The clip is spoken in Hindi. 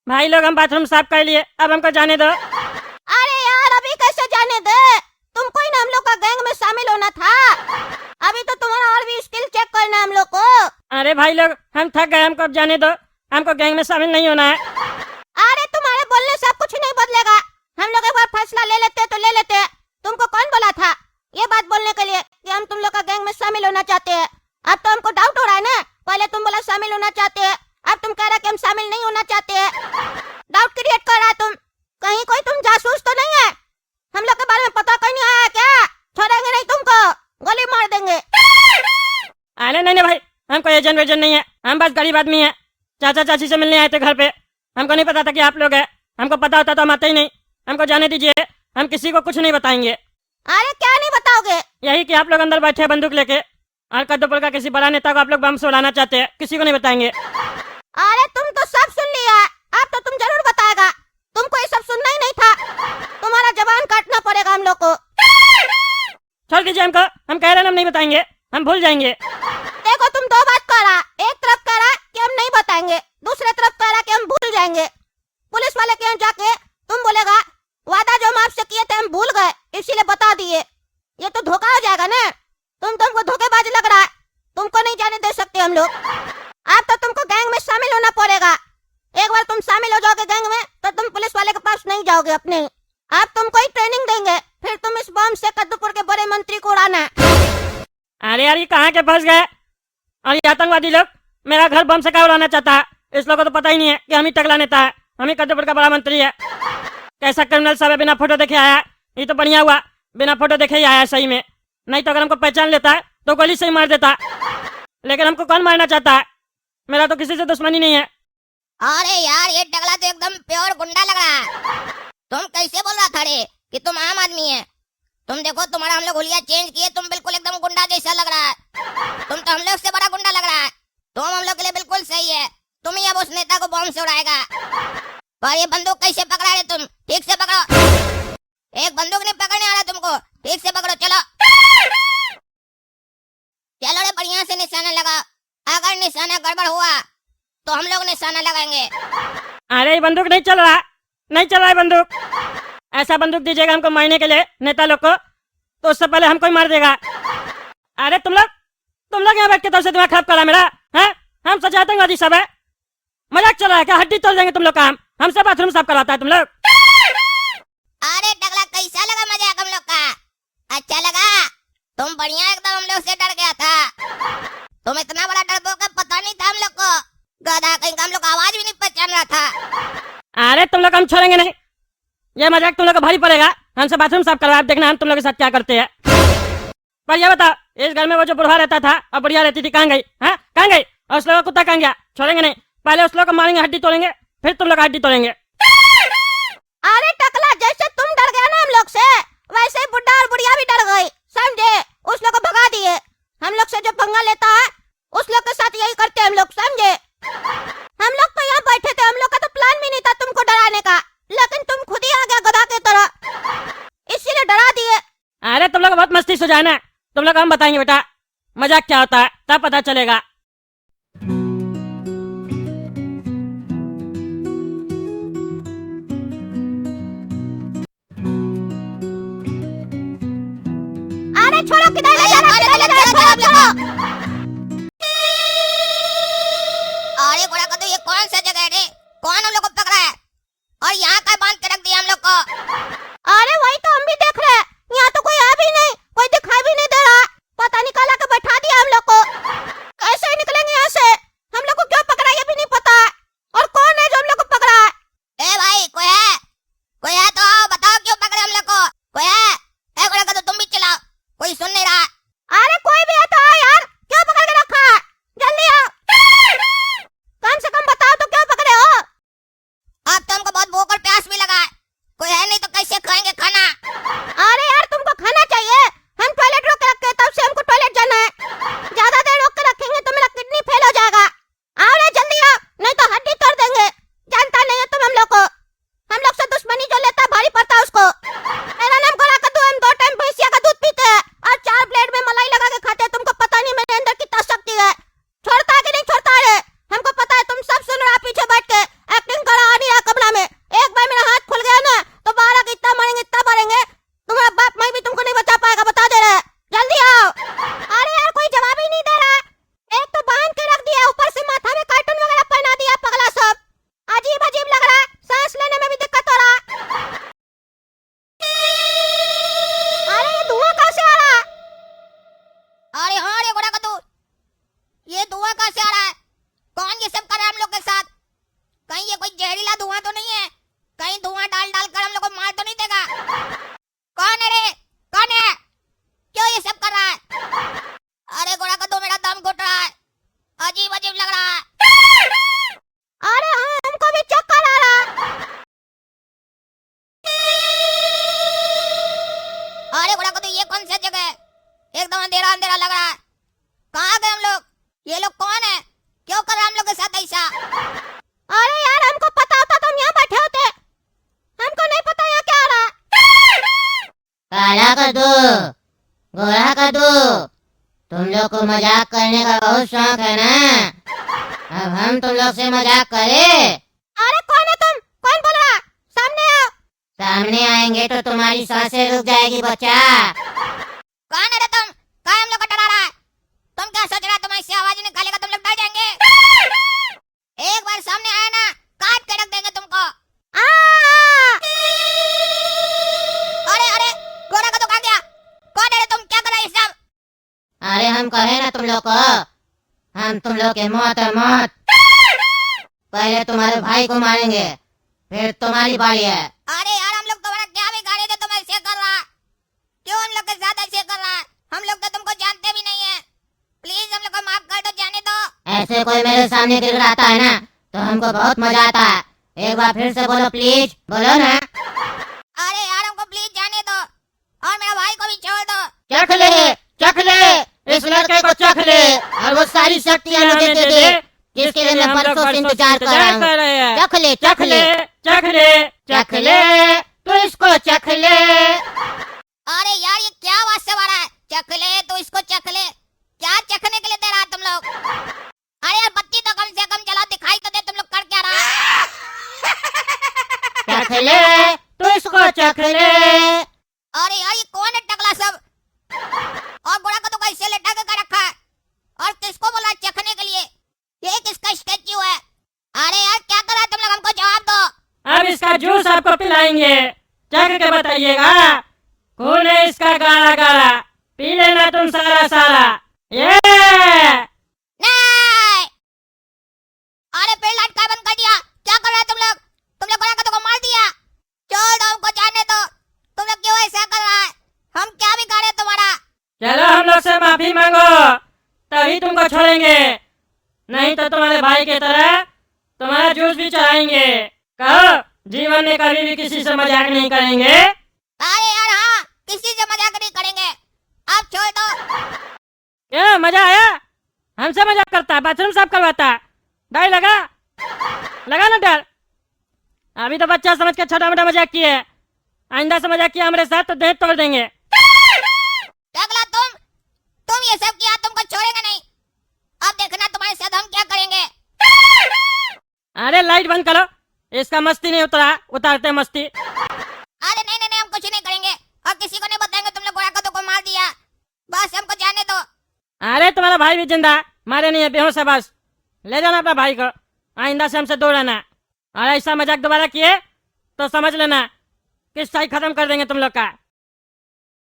भाई लोग हम बाथरूम साफ कर लिए, अब हमको जाने दो। अरे यार अभी कैसे जाने दे, तुमको ही ना हम लोग का गैंग में शामिल होना था। अभी तो तुम्हारा और भी स्किल चेक करना है हम लोग को। अरे भाई लोग हम थक गए, हमको अब जाने दो, हमको गैंग में शामिल नहीं होना है। अरे तुम्हारे बोलने से कुछ नहीं बदलेगा, हम लोग एक बार फैसला ले लेते तो ले लेते। तुमको कौन बोला था ये बात बोलने के लिए कि हम तुम लोग का गैंग में शामिल होना चाहते हैं? अब तो हमको डाउट हो रहा है ना, पहले तुम बोला शामिल होना चाहते हैं, अब तुम कह रहे कि हम शामिल नहीं होना चाहते हैं। डाउट क्रिएट कर रहा है तुम, कहीं कोई तुम जासूस तो नहीं है? हम लोग के बारे में पता करने आया है क्या? छोड़ेंगे नहीं तुमको, गोली मार देंगे। अरे नहीं भाई, हमको एजेंट वेजेंट नहीं है, हम बस गरीब आदमी है, चाचा चाची से मिलने आए थे घर पे। हमको नहीं पता था कि आप लोग हैं, हमको पता होता तो हम आते ही नहीं। हमको जाने दीजिए, हम किसी को कुछ नहीं बताएंगे। अरे क्या नहीं बताओगे? यही कि आप लोग अंदर बैठे हैं बंदूक लेके और कद्दूपुर का किसी बड़ा नेता को आप लोग बम से उड़ाना चाहते हैं, किसी को नहीं बताएंगे। अरे तुम तो सब सुन लिया, अब तो तुम जरूर बताएगा। तुमको ये सब सुनना ही नहीं था, तुम्हारा जबान काटना पड़ेगा हम लोग को। छोड़ दीजिए हमको, हम कह रहे हैं हम नहीं बताएंगे, हम भूल जाएंगे। देखो तुम दो बात कह रहा, एक तरफ कह रहा कि हम नहीं बताएंगे, दूसरे तरफ कह रहा कि हम भूल जाएंगे। पुलिस वाले के यहाँ जाके तुम बोलेगा वादा जो हम आपसे किए थे हम भूल गए इसीलिए बता दिए, ये तो धोखा हो जाएगा ना। तुमको धोखेबाज लग रहा है, तुमको नहीं जाने दे सकते हम लोग। अब तो तुमको गैंग में शामिल होना पड़ेगा। एक बार तुम शामिल हो जाओगे गैंग में तो तुम पुलिस वाले के पास नहीं जाओगे अपने। अब तुमको ही ट्रेनिंग देंगे, फिर तुम इस बम से कद्दूपुर के बड़े मंत्री को उड़ाना। अरे यार ये कहाँ के फंस गए, और ये आतंकवादी लोग मेरा घर बम से क्या उड़ाना चाहता है? इस लोगों को तो पता ही नहीं है कि हम ही टकला नेता है, हम ही कद्दूपुर का बड़ा मंत्री है। कैसा क्रिमिनल सब है, बिना फोटो देखे आया। ये तो बढ़िया हुआ बिना फोटो देखे ही आया सही में, नहीं तो अगर हमको पहचान लेता है तो गोली से ही मार देता। लेकिन हमको कौन मारना चाहता है, मेरा तो किसी से दुश्मनी नहीं है। अरे यार ये टकला तो एकदम प्योर गुंडा लग रहा है। तुम कैसे बोल रहा था रे कि तुम आम आदमी है? तुम देखो तुम्हारा हम लोग हुलिया चेंज किए, तुम बिल्कुल एकदम गुंडा जैसा लग रहा है। तुम तो हम लोग से बड़ा गुंडा लग रहा है। तुम हम लोग के लिए बिल्कुल सही है, तुम ही अब उस नेता को बम से उड़ाएगा। पर ये बंदूक कैसे पकड़ा रहे तुम? ठीक से पकड़ो, एक बंदूक नहीं पकड़ने आ रहा तुमको, ठीक से पकड़ो। चलो चलो रे, बढ़िया से निशाना लगा, अगर निशाना गड़बड़ हुआ तो हम लोग निशाना लगाएंगे। अरे ये बंदूक नहीं चल रहा, नहीं चल रहा है बंदूक। ऐसा बंदूक दीजिएगा हमको मारने के लिए नेता लोग को, तो उससे पहले हमको ही मार देगा। अरे तुम लोग यहाँ बैठ के तो दिमाग खराब करा मेरा है? हम सच आतंकवादी सब है, मजाक चल रहा है क्या? हड्डी तोड़ देंगे तुम लोग का, हमसे बाथरूम साफ करवाता है तुम लोग। अरे टकला कैसा लगा मजाक हम लोग का? अच्छा लगा? तुम बढ़िया एकदम हम लोग से डर गया था। तुम इतना बड़ा डरपोक है, पता नहीं था हम लोग को। गधा कहीं का, हम लोग आवाज भी नहीं पहचान रहा था। अरे तुम लोग हम छोड़ेंगे नहीं, ये मजाक तुम लोग को भारी पड़ेगा। हमसे बाथरूम साफ करवा, देखना हम तुम लोग के साथ क्या करते हैं। पर ये बताओ, इस घर में वो जो बुढ़ा रहता था और बुढ़िया रहती थी, कहाँ गई? हाँ कहाँ गई? और उस लोग का कुत्ता कहाँ गया? छोड़ेंगे नहीं, पहले उस लोग को मारेंगे, हड्डी तोड़ेंगे, फिर तुम लोग हड्डी तोड़ेंगे। अरे टकला जैसे तुम डर गया ना हम लोग से, वैसे ही बुढ़ा और बुढ़िया भी डर गई, समझे? उस लोग को भगा दिए। हम लोग से जो पंगा लेता है उस लोग के साथ यही करते हम लोग, समझे? हम लोग तो यहाँ बैठे थे, हम लोग का तो प्लान भी नहीं था तुमको डराने का, लेकिन तुम खुद ही आ गया गधा के तरह, इसीलिए डरा दिए। अरे तुम लोग बहुत मस्ती से जाना, तुम लोग हम बताएंगे बेटा मजाक क्या होता है, तब पता चलेगा। अरे छोड़ो, किधर ले जा रहा है? छोड़ो। अरे घोड़ा का तो ये कौन सा जगह है रे? कौन हम लोग को पकड़ा है और यहाँ का बांध के रख दिया हम लोग को? अरे वही तो हम भी देख रहे हैं, यहाँ तो कोई आ भी नहीं, कोई दिखाई भी नहीं दे रहा। पता नहीं काला के बैठा दिया हम लोग को। कैसे निकलेंगे यहाँ से? हम लोग को क्यों पकड़ा ये भी नहीं पता है, और कौन है जो हम लोग को पकड़ा है? ए भाई कोई है? कोई है तो आओ, बताओ क्यों पकड़े हम लोग को? कोई है? ए घोड़ा का तो तुम भी चलाओ, कोई सुन नहीं रहा। अरे कोई भी है तो आओ यार, क्यों पकड़ के रखा है? जल्दी आओ, कम से कम बताओ तो क्यों पकड़े हो? अब तो हमको बहुत भूख और प्यास भी लगा है, कोई है नहीं तो कैसे खाएंगे खाना? कद्दू, गोरा कद्दू, तुम लोग को मजाक करने का बहुत शौक है ना? अब हम तुम लोग से मजाक करें? अरे कौन है तुम? कौन बोल रहा? सामने आओ। सामने आएंगे तो तुम्हारी सांसें रुक जाएगी बच्चा। कौन है रे तुम? कौन हम लोग को डरा रहा है? तुम क्या सोच रहा है तुम्हारी से आवाज निकालेगा तुम लोग डर जाएंगे? एक बार सामने आया ना काट के रख देंगे तुमको। अरे अरे गोरा का तो कहाँ गया? कौन है रे तुम? क्या कर रहे हो ये सब? अरे हम कहे ना तुम लोग को, हम तुम लोग के मौत है मौत। पहले तुम्हारे भाई को मारेंगे, फिर तुम्हारी बारी है। अरे यार हम लोग तुम्हारा क्या बिगाड़े थे तुम ऐसे कर रहा? क्यों हम लोग के साथ ऐसे कर रहा? हम लोग तो तुमको जानते भी नहीं है। प्लीज हम लोग को माफ कर दो, जाने दो। ऐसे कोई मेरे सामने गिड़गिड़ाता है ना तो हमको बहुत मजा आता है। एक बार फिर से बोलो प्लीज, बोलो ना। अरे यार हमको प्लीज जाने दो और मेरा भाई को भी छोड़ दो। चख ले, चख ले, इस लड़के को चख ले और वो सारी शक्तियाँ मुझे दे दे जिसके लिए मैं बरसों से इंतजार कर रहा हूँ। चख ले, चख ले, चख ले, चख ले, तो इसको चख ले। अरे यार ये क्या आवाज से मारा है? चख ले तो इसको चख ले। क्या चखने के लिए दे रहा तुम लोग? अरे यार बत्ती तो कम से कम जला, दिखाई तो दे तुम लोग कर क्या रहा? चख ले, तो इसको चख ले। अरे यार ये कौन है टकला सब? और गोरा को तो कैसे लेटा के रखा है? और किसको बोला चखने के लिए? ये किसका स्टैच्यू है? अरे यार क्या कर रहा है तुम लोग? हमको जवाब दो। अब इसका जूस आपको पिलाएंगे, चख के बताइएगा। खून है इसका गाढ़ा गाढ़ा, पी लेना तुम सारा सारा। ये नहीं! अरे पेड़ लटका बंद कर दिया। क्या कर रहे हो तुम लोग? तुम लोग गोरा का तो मार दिया। छोड़ दो हमको, जाने दो। तुम लोग क्यों ऐसा कर रहा है? हम क्या बिगाड़े तुम्हारा? चलो हम लोग से माफी मांगो, तभी तुमको छोड़ेंगे, नहीं तो तुम्हारे भाई की तरह तुम्हारा जूस भी चढ़ाएंगे। कहो जीवन में कभी भी किसी से मजाक नहीं करेंगे। अरे यार हाँ, किसी से मजाक नहीं करेंगे। आप छोड़ दो। क्या मजा आया? हमसे मजाक करता है, बाथरूम साफ करवाता है। डर लगा? लगा ना डर? अभी तो बच्चा समझ के छोटा मोटा मजाक किए, आइंदा से मजाक किया हमारे साथ तो देह तोड़ देंगे। टकला तुम ये सब किया, तुमको छोड़ेंगे नहीं। अब देखना तुम्हारे साथ हम क्या करेंगे। अरे लाइट बंद करो, इसका मस्ती नहीं उतरा, उतारते मस्ती। अरे नहीं नहीं नहीं, हम कुछ नहीं करेंगे और किसी को नहीं बताएंगे तुमने गोरा को तो मार दिया। बस हमको जाने दो। अरे तुम्हारा भाई भी जिंदा, मारे नहीं है, बेहोश है बस। ले जाना अपना भाई को, आइंदा से हमसे दूर रहना। और ऐसा मजाक दोबारा किए तो समझ लेना कि साई खत्म कर देंगे तुम लोग का।